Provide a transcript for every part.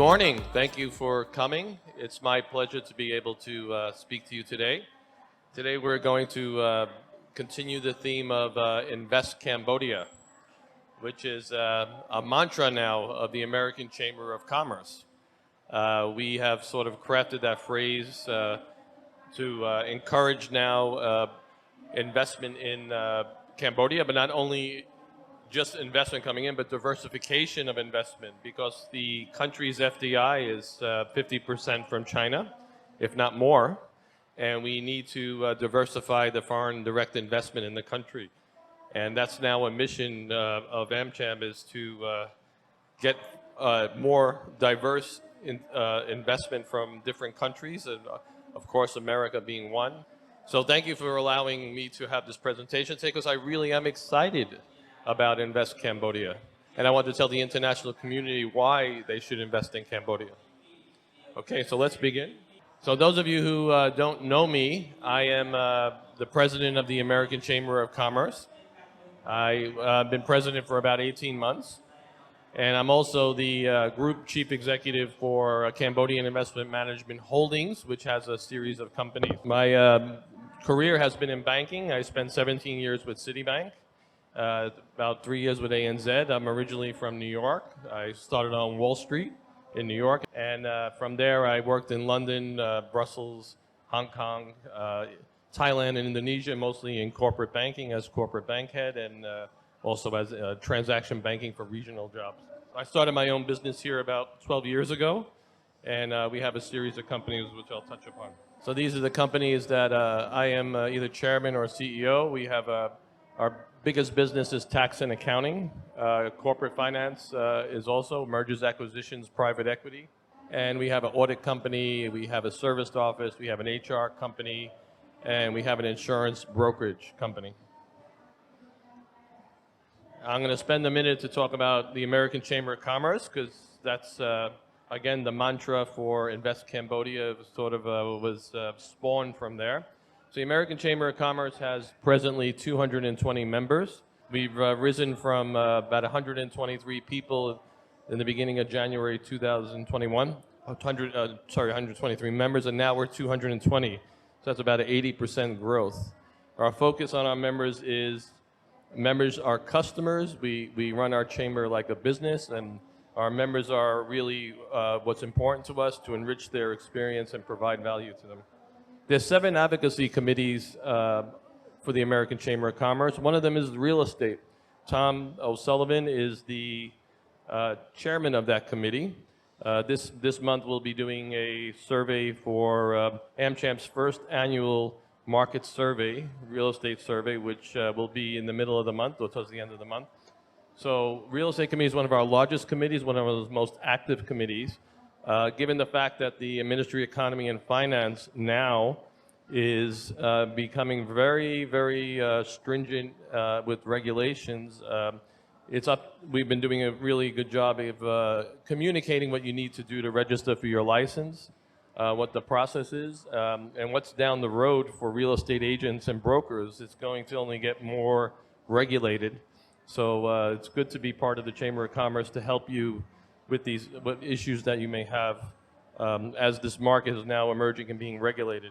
morning. Thank you for coming. It's my pleasure to be able to speak to you today. Today we're going to continue the theme of Invest Cambodia, which is a mantra now of the American Chamber of Commerce. We have sort of crafted that phrase to encourage now investment in Cambodia, but not only just investment coming in, but diversification of investment, because the country's FDI is 50% from China, if not more, and we need to diversify the foreign direct investment in the country. And that's now a mission of AmCham, is to get more diverse investment from different countries, and of course America being one. So thank you for allowing me to have this presentation today, because I really am excited about Invest Cambodia. And I want to tell the international community why they should invest in Cambodia. Okay, so let's begin. So those of you who don't know me, I am the president of the American Chamber of Commerce. I've been president for about 18 months. And I'm also the group chief executive for Cambodian Investment Management Holdings, which has a series of companies. My career has been in banking. I spent 17 years with Citibank. About 3 years with ANZ. I'm originally from New York. I started on Wall Street in New York, and from there I worked in London, Brussels, Hong Kong, Thailand, and Indonesia, mostly in corporate banking as corporate bank head, and also as transaction banking for regional jobs. I started my own business here about 12 years ago, and we have a series of companies which I'll touch upon. So these are the companies that I am either chairman or CEO. We have our biggest business is tax and accounting. Corporate finance is also mergers, acquisitions, private equity. And we have an audit company, we have a service office, we have an HR company, and we have an insurance brokerage company. I'm going to spend a minute to talk about the American Chamber of Commerce, because that's, again, the mantra for Invest Cambodia sort of was spawned from there. So the American Chamber of Commerce has presently 220 members. We've risen from about 123 people in the beginning of January 2021, 123 members, and now we're 220. So that's about an 80% growth. Our focus on our members is, members are customers. We run our chamber like a business, and our members are really what's important to us, to enrich their experience and provide value to them. There's 7 advocacy committees for the American Chamber of Commerce. One of them is real estate. Tom O'Sullivan is the chairman of that committee. This month we'll be doing a survey for AmCham's first annual market survey, real estate survey, which will be in the middle of the month or towards the end of the month. So real estate committee is one of our largest committees, one of our most active committees. Given the fact that the Ministry of Economy and Finance now is becoming very, very stringent with regulations, we've been doing a really good job of communicating what you need to do to register for your license, what the process is, and what's down the road for real estate agents and brokers. It's going to only get more regulated. So it's good to be part of the Chamber of Commerce to help you with these issues that you may have as this market is now emerging and being regulated.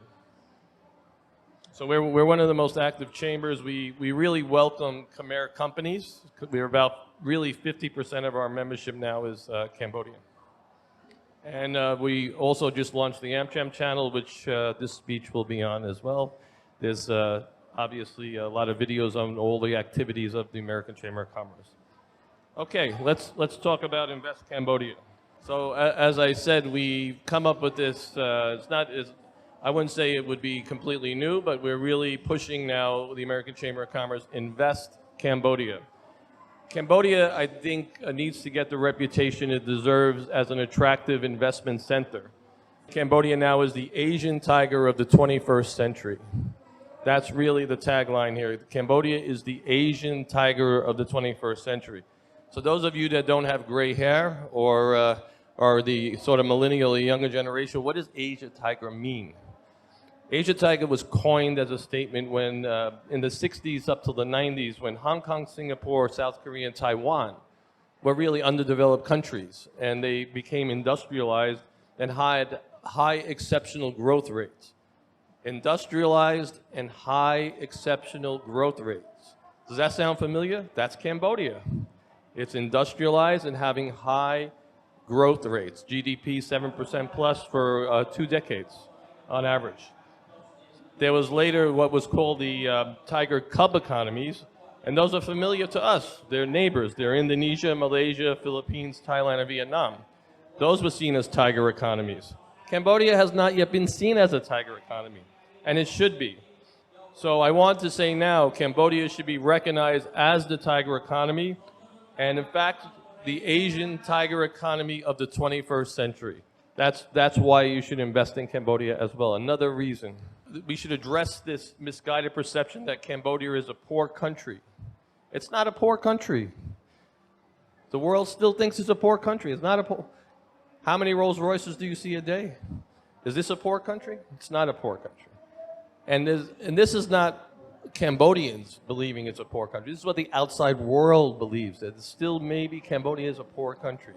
So we're one of the most active chambers. We really welcome Khmer companies. We're about really 50% of our membership now is Cambodian. And we also just launched the AmCham channel, which this speech will be on as well. There's obviously a lot of videos on all the activities of the American Chamber of Commerce. Okay, let's talk about Invest Cambodia. So as I said, we come up with this, I wouldn't say it would be completely new, but we're really pushing now the American Chamber of Commerce, Invest Cambodia. Cambodia, I think, needs to get the reputation it deserves as an attractive investment center. Cambodia now is the Asian tiger of the 21st century. That's really the tagline here. Cambodia is the Asian tiger of the 21st century. So those of you that don't have gray hair or are the sort of millennial or younger generation, what does Asia tiger mean? Asia tiger was coined as a statement when, in the 60s up to the 90s, when Hong Kong, Singapore, South Korea, and Taiwan were really underdeveloped countries, and they became industrialized and had high exceptional growth rates. Industrialized and high exceptional growth rates. Does that sound familiar? That's Cambodia. It's industrialized and having high growth rates, GDP 7% plus for 2 decades on average. There was later what was called the tiger cub economies, and those are familiar to us. They're neighbors. They're Indonesia, Malaysia, Philippines, Thailand, and Vietnam. Those were seen as tiger economies. Cambodia has not yet been seen as a tiger economy, and it should be. So I want to say now, Cambodia should be recognized as the tiger economy, and in fact, the Asian tiger economy of the 21st century. That's why you should invest in Cambodia as well. Another reason. We should address this misguided perception that Cambodia is a poor country. It's not a poor country. The world still thinks it's a poor country. It's not a poor. How many Rolls Royces do you see a day? Is this a poor country? It's not a poor country. And this is not Cambodians believing it's a poor country. This is what the outside world believes, that still maybe Cambodia is a poor country.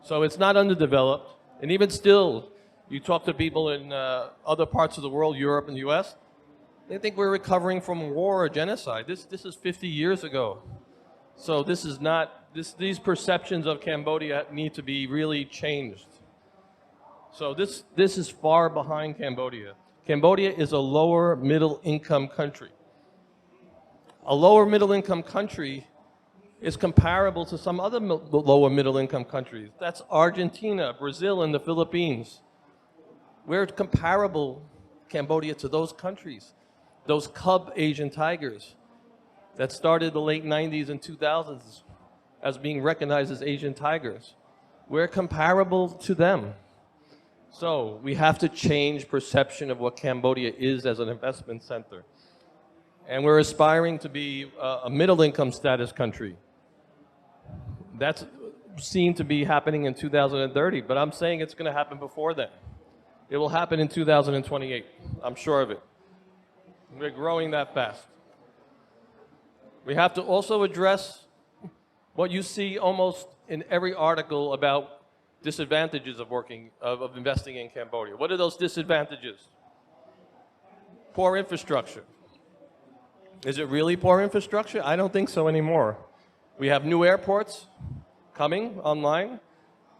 So it's not underdeveloped. And even still, you talk to people in other parts of the world, Europe and the US, they think we're recovering from war or genocide. This is 50 years ago. So this is not, these perceptions of Cambodia need to be really changed. So this is far behind Cambodia. Cambodia is a lower middle income country. A lower middle income country is comparable to some other lower middle income countries. That's Argentina, Brazil, and the Philippines. We're comparable, Cambodia, to those countries, those cub Asian tigers that started the late 90s and 2000s as being recognized as Asian tigers. We're comparable to them. So we have to change perception of what Cambodia is as an investment center. And we're aspiring to be a middle income status country. That's seen to be happening in 2030, but I'm saying it's going to happen before then. It will happen in 2028. I'm sure of it. We're growing that fast. We have to also address what you see almost in every article about disadvantages of investing in Cambodia. What are those disadvantages? Poor infrastructure. Is it really poor infrastructure? I don't think so anymore. We have new airports coming online.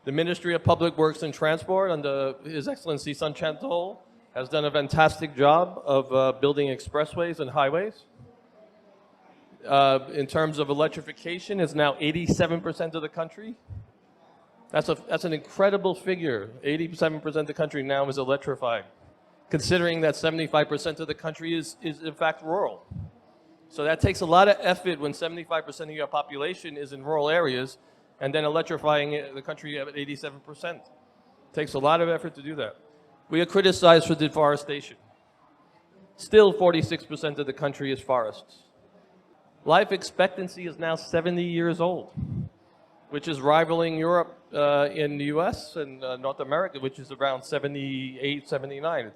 The Ministry of Public Works and Transport under His Excellency Sun Chantol has done a fantastic job of building expressways and highways. In terms of electrification, it's now 87% of the country. That's an incredible figure. 87% of the country now is electrified, considering that 75% of the country is in fact rural. So that takes a lot of effort when 75% of your population is in rural areas, and then electrifying the country at 87%. It takes a lot of effort to do that. We are criticized for deforestation. Still 46% of the country is forests. Life expectancy is now 70 years old, which is rivaling Europe in the US and North America, which is around 78, 79.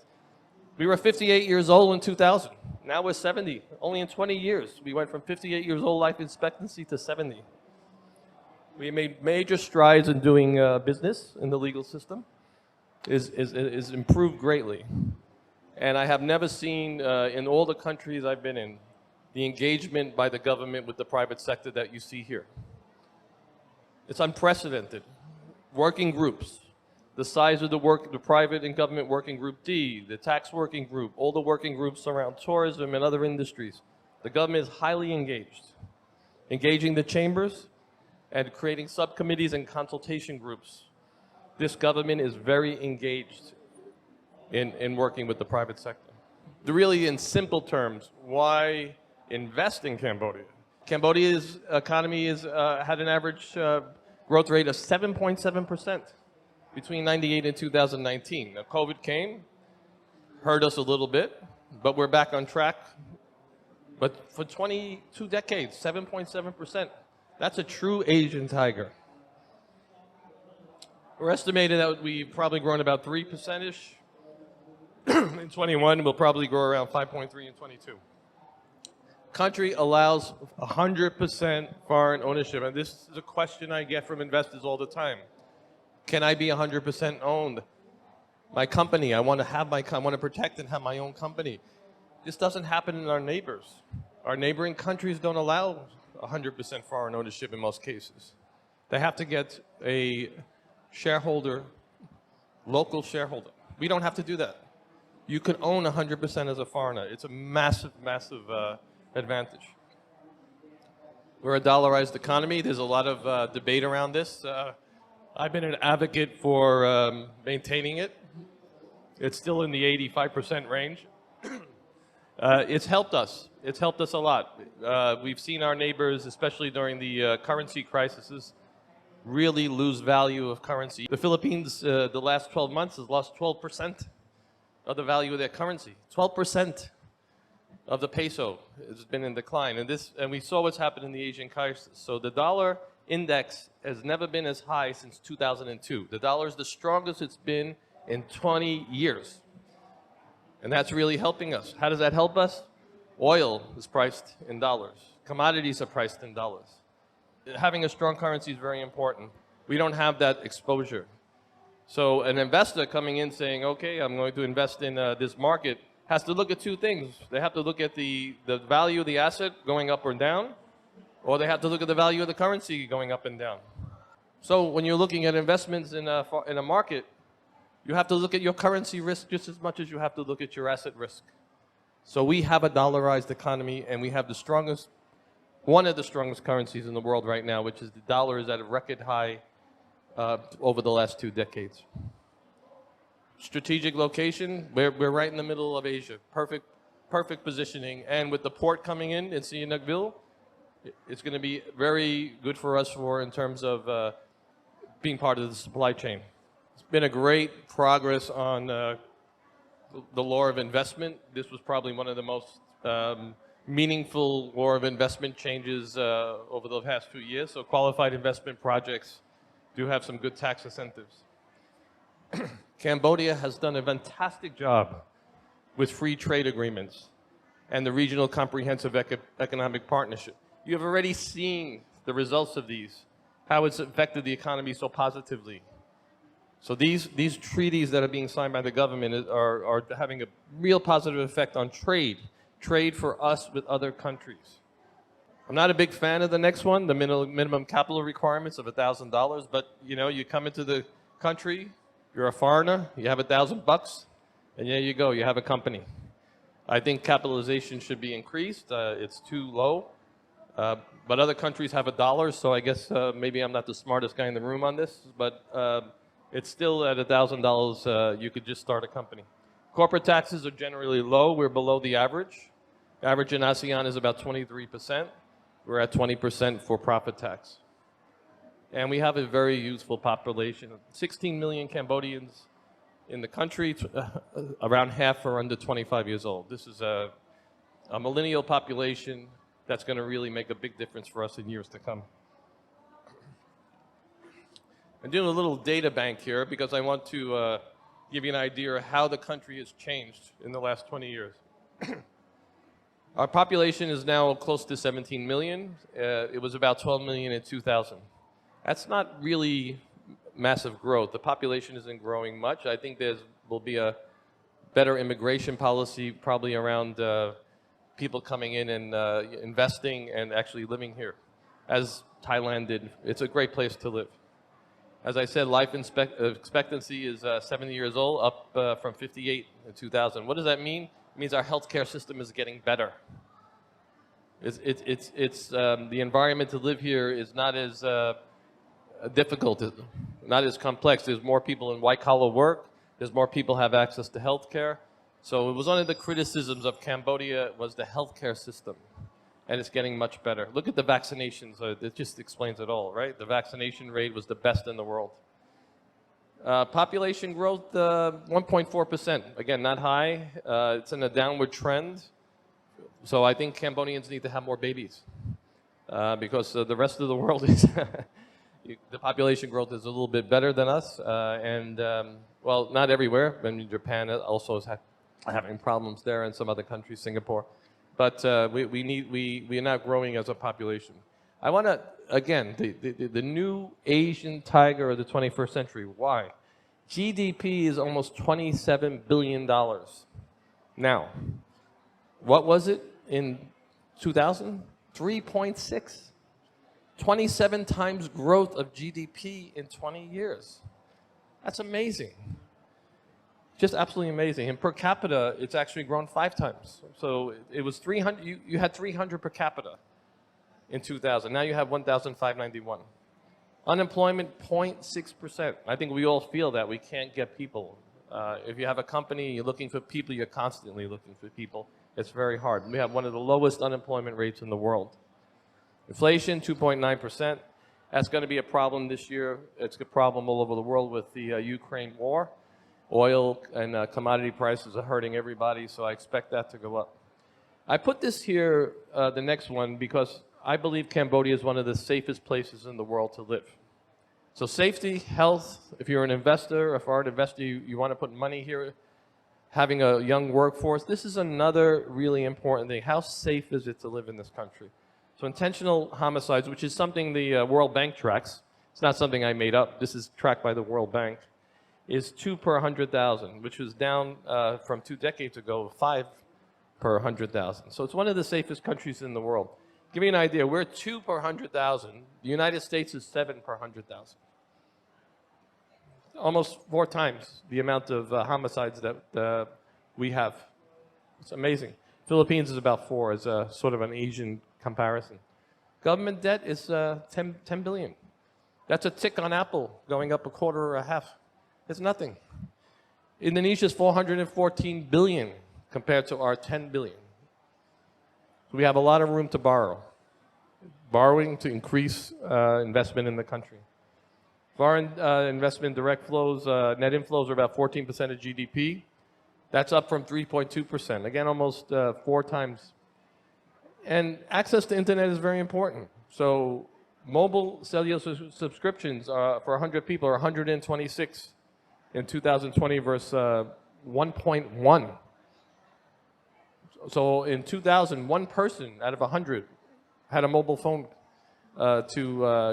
We were 58 years old in 2000. Now we're 70. Only in 20 years, we went from 58 years old life expectancy to 70. We made major strides in doing business in the legal system. Is improved greatly. And I have never seen, in all the countries I've been in, the engagement by the government with the private sector that you see here. It's unprecedented. Working groups, the size of the private and government working group D, the tax working group, all the working groups around tourism and other industries. The government is highly engaged, engaging the chambers and creating subcommittees and consultation groups. This government is very engaged in working with the private sector. Really, in simple terms, why invest in Cambodia? Cambodia's economy had an average growth rate of 7.7% between 98 and 2019. Now, COVID came, hurt us a little bit, but we're back on track. But for 22 decades, 7.7%. That's a true Asian tiger. We're estimating that we've probably grown about 3%-ish in 21. We'll probably grow around 5.3 in 22. country allows 100% foreign ownership. And this is a question I get from investors all the time. Can I be 100% owned? My company, I want to protect and have my own company. This doesn't happen in our neighbors. Our neighboring countries don't allow 100% foreign ownership in most cases. They have to get a shareholder, local shareholder. We don't have to do that. You can own 100% as a foreigner. It's a massive, massive advantage. We're a dollarized economy. There's a lot of debate around this. I've been an advocate for maintaining it. It's still in the 85% range. It's helped us. It's helped us a lot. We've seen our neighbors, especially during the currency crises, really lose value of currency. The Philippines, the last 12 months, has lost 12% of the value of their currency. 12% of the peso has been in decline. And we saw what's happened in the Asian crisis. So the dollar index has never been as high since 2002. The dollar is the strongest it's been in 20 years. And that's really helping us. How does that help us? Oil is priced in dollars. Commodities are priced in dollars. Having a strong currency is very important. We don't have that exposure. So an investor coming in saying, okay, I'm going to invest in this market, has to look at two things. They have to look at the value of the asset going up or down, or they have to look at the value of the currency going up and down. So when you're looking at investments in a market, you have to look at your currency risk just as much as you have to look at your asset risk. So we have a dollarized economy, and we have the strongest, one of the strongest currencies in the world right now, which is the dollar is at a record high over the last 2 decades. Strategic location, we're right in the middle of Asia. Perfect positioning. And with the port coming in Sihanoukville, it's going to be very good for us in terms of being part of the supply chain. It's been a great progress on the law of investment. This was probably one of the most meaningful law of investment changes over the past few years. So qualified investment projects do have some good tax incentives. Cambodia has done a fantastic job with free trade agreements and the regional comprehensive economic partnership. You have already seen the results of these, how it's affected the economy so positively. So these treaties that are being signed by the government are having a real positive effect on trade for us with other countries. I'm not a big fan of the next one, the minimum capital requirements of $1,000, but you come into the country, you're a foreigner, you have $1,000, and there you go, you have a company. I think capitalization should be increased. It's too low. But other countries have $1, so I guess maybe I'm not the smartest guy in the room on this, but it's still at $1,000, you could just start a company. Corporate taxes are generally low. We're below the average. Average in ASEAN is about 23%. We're at 20% for profit tax. And we have a very youthful population. 16 million Cambodians in the country, around half are under 25 years old. This is a millennial population that's going to really make a big difference for us in years to come. I'm doing a little data bank here because I want to give you an idea of how the country has changed in the last 20 years. Our population is now close to 17 million. It was about 12 million in 2000. That's not really massive growth. The population isn't growing much. I think will be a better immigration policy probably around people coming in and investing and actually living here, as Thailand did. It's a great place to live. As I said, life expectancy is 70 years old, up from 58 in 2000. What does that mean? It means our healthcare system is getting better. The environment to live here is not as difficult, not as complex. There's more people in white-collar work. There's more people have access to healthcare. So it was one of the criticisms of Cambodia was the healthcare system, and it's getting much better. Look at the vaccinations. It just explains it all, right? The vaccination rate was the best in the world. Population growth, 1.4%. Again, not high. It's in a downward trend. So I think Cambodians need to have more babies because the rest of the world is the population growth is a little bit better than us. Well, not everywhere. I mean, Japan also is having problems there, and some other countries, Singapore. but we are not growing as a population. I want to, again, the new Asian tiger of the 21st century. Why? GDP is almost $27 billion. Now, what was it in 2000? 3.6. 27 times growth of GDP in 20 years. That's amazing. Just absolutely amazing. And per capita, it's actually grown 5 times. So it was 300, you had 300 per capita in 2000. Now you have 1,591. Unemployment, 0.6%. I think we all feel that we can't get people. If you have a company, you're looking for people, you're constantly looking for people. It's very hard. We have one of the lowest unemployment rates in the world. Inflation, 2.9%. That's going to be a problem this year. It's a problem all over the world with the Ukraine war. Oil and commodity prices are hurting everybody, so I expect that to go up. I put this here, the next one, because I believe Cambodia is one of the safest places in the world to live. So safety, health, if you're an investor, a foreign investor, you want to put money here, having a young workforce, this is another really important thing. How safe is it to live in this country? So intentional homicides, which is something the World Bank tracks, it's not something I made up, this is tracked by the World Bank, is 2 per 100,000, which was down from 2 decades ago, 5 per 100,000. So it's one of the safest countries in the world. Give me an idea, we're 2 per 100,000, the United States is 7 per 100,000. Almost 4 times the amount of homicides that we have. It's amazing. Philippines is about 4 as a sort of an Asian comparison. Government debt is 10 billion. That's a tick on Apple going up a quarter or a half. It's nothing. Indonesia's 414 billion compared to our 10 billion. So we have a lot of room to borrow. Borrowing to increase investment in the country. Foreign investment direct flows, net inflows are about 14% of GDP. That's up from 3.2%. Again, almost 4 times. And access to internet is very important. So mobile cellular subscriptions for 100 people are 126 in 2020 versus 1.1. So in 2000, 1 person out of 100 had a mobile phone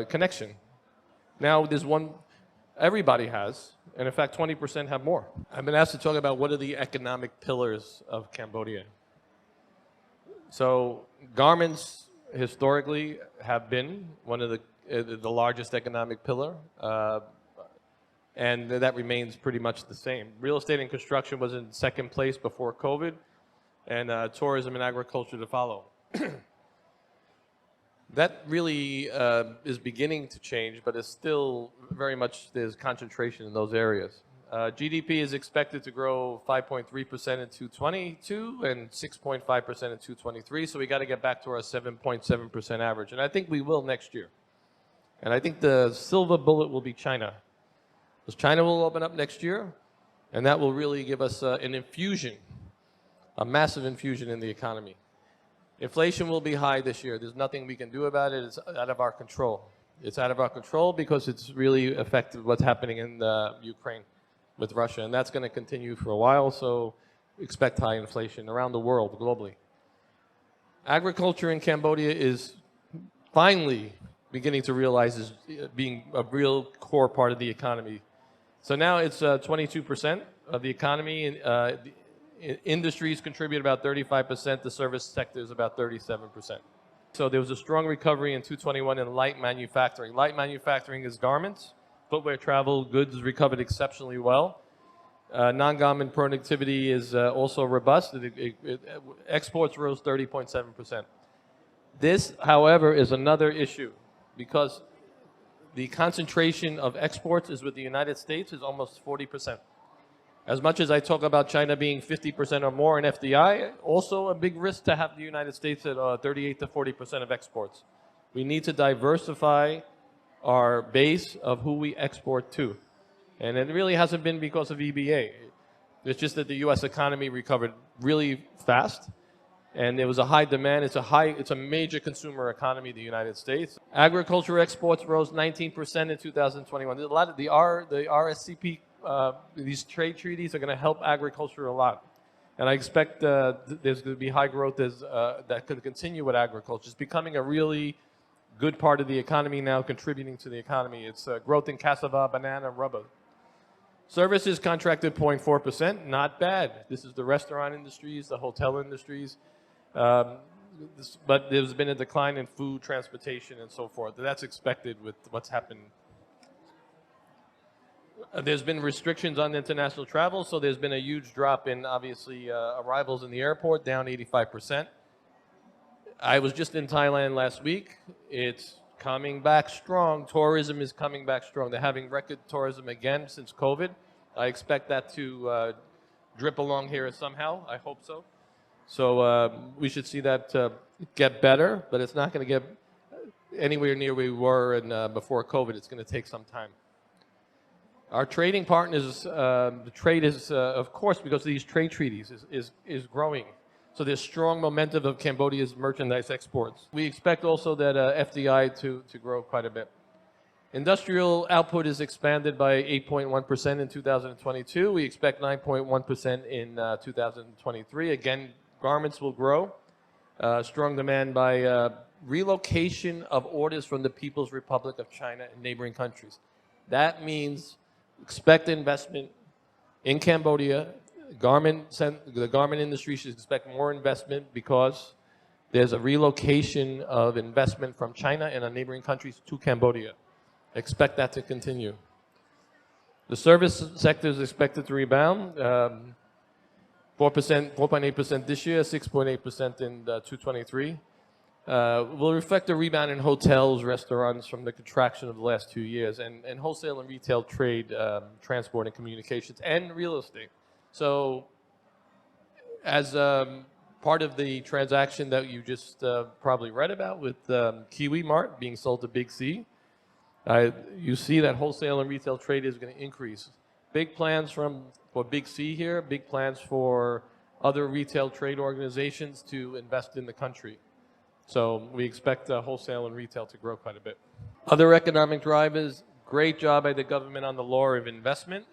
connection. Now there's one, everybody has, and in fact 20% have more. I've been asked to talk about what are the economic pillars of Cambodia. So garments historically have been one of the largest economic pillar, and that remains pretty much the same. Real estate and construction was in 2nd place before COVID, and tourism and agriculture to follow. That really is beginning to change, but it's still very much, there's concentration in those areas. GDP is expected to grow 5.3% in 2022 and 6.5% in 2023, so we got to get back to our 7.7% average, and I think we will next year. And I think the silver bullet will be China, because China will open up next year, and that will really give us an infusion, a massive infusion in the economy. Inflation will be high this year. There's nothing we can do about it. It's out of our control. It's out of our control because it's really affected what's happening in Ukraine with Russia, and that's going to continue for a while, so expect high inflation around the world, globally. Agriculture in Cambodia is finally beginning to realize is being a real core part of the economy. So now it's 22% of the economy. Industries contribute about 35%, the service sector is about 37%. So there was a strong recovery in 2021 in light manufacturing. Light manufacturing is garments, footwear, travel, goods recovered exceptionally well. Non-garment productivity is also robust. Exports rose 30.7%. This, however, is another issue because the concentration of exports is with the United States is almost 40%. As much as I talk about China being 50% or more in FDI, also a big risk to have the United States at 38 to 40% of exports. We need to diversify our base of who we export to. And it really hasn't been because of EBA. It's just that the US economy recovered really fast and there was a high demand. It's a major consumer economy, the United States. Agriculture exports rose 19% in 2021. There's a lot of the RSCP, these trade treaties are going to help agriculture a lot. And I expect there's going to be high growth that could continue with agriculture. It's becoming a really good part of the economy now, contributing to the economy. It's growth in cassava, banana, rubber. Services contracted 0.4%, not bad. This is the restaurant industries, the hotel industries. But there's been a decline in food, transportation, and so forth. That's expected with what's happened. There's been restrictions on international travel, so there's been a huge drop in, obviously, arrivals in the airport, down 85%. I was just in Thailand last week. It's coming back strong. Tourism is coming back strong. They're having record tourism again since COVID. I expect that to drip along here somehow. I hope so. So we should see that get better, but it's not going to get anywhere near where we were before COVID. It's going to take some time. Our trading partners, the trade is, of course, because of these trade treaties, is growing. So there's strong momentum of Cambodia's merchandise exports. We expect also that FDI to grow quite a bit. Industrial output is expanded by 8.1% in 2022. We expect 9.1% in 2023. Again, garments will grow. Strong demand by relocation of orders from the People's Republic of China and neighboring countries. That means expect investment in Cambodia. The garment industry should expect more investment because there's a relocation of investment from China and our neighboring countries to Cambodia. Expect that to continue. The service sector is expected to rebound, 4.8% this year, 6.8% in 2023. Will reflect a rebound in hotels, restaurants from the contraction of the last 2 years, and wholesale and retail trade, transport and communications, and real estate. So as part of the transaction that you just probably read about with Kiwi Mart being sold to Big C, you see that wholesale and retail trade is going to increase. Big plans for Big C here, big plans for other retail trade organizations to invest in the country. So we expect wholesale and retail to grow quite a bit. Other economic drivers, great job by the government on the law of investment,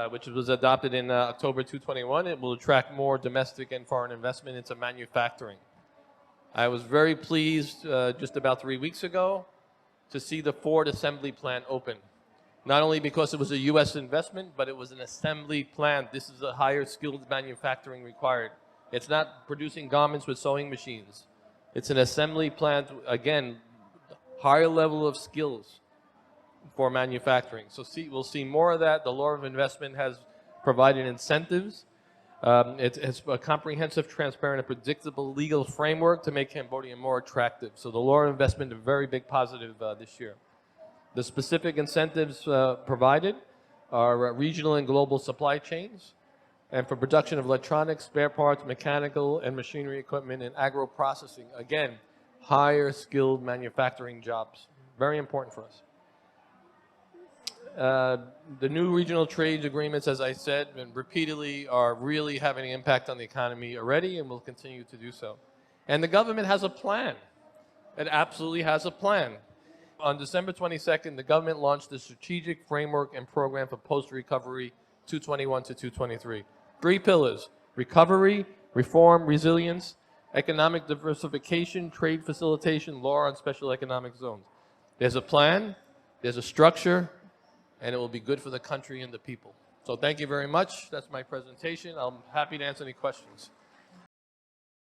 which was adopted in October 2021. It will attract more domestic and foreign investment into manufacturing. I was very pleased just about 3 weeks ago to see the Ford assembly plant open. Not only because it was a U.S. investment, but it was an assembly plant. This is a higher skilled manufacturing required. It's not producing garments with sewing machines. It's an assembly plant, again, higher level of skills for manufacturing. So we'll see more of that. The law of investment has provided incentives. It's a comprehensive, transparent, and predictable legal framework to make Cambodia more attractive. So the law of investment is a very big positive this year. The specific incentives provided are regional and global supply chains, and for production of electronics, spare parts, mechanical and machinery equipment, and agro-processing. Again, higher skilled manufacturing jobs. Very important for us. The new regional trade agreements, as I said, and repeatedly, are really having an impact on the economy already and will continue to do so. And the government has a plan. It absolutely has a plan. On December 22nd, the government launched the Strategic Framework and Program for Post-Recovery 221 to 223. 3 pillars: recovery, reform, resilience, economic diversification, trade facilitation, law on special economic zones. There's a plan, there's a structure, and it will be good for the country and the people. So thank you very much. That's my presentation. I'm happy to answer any questions.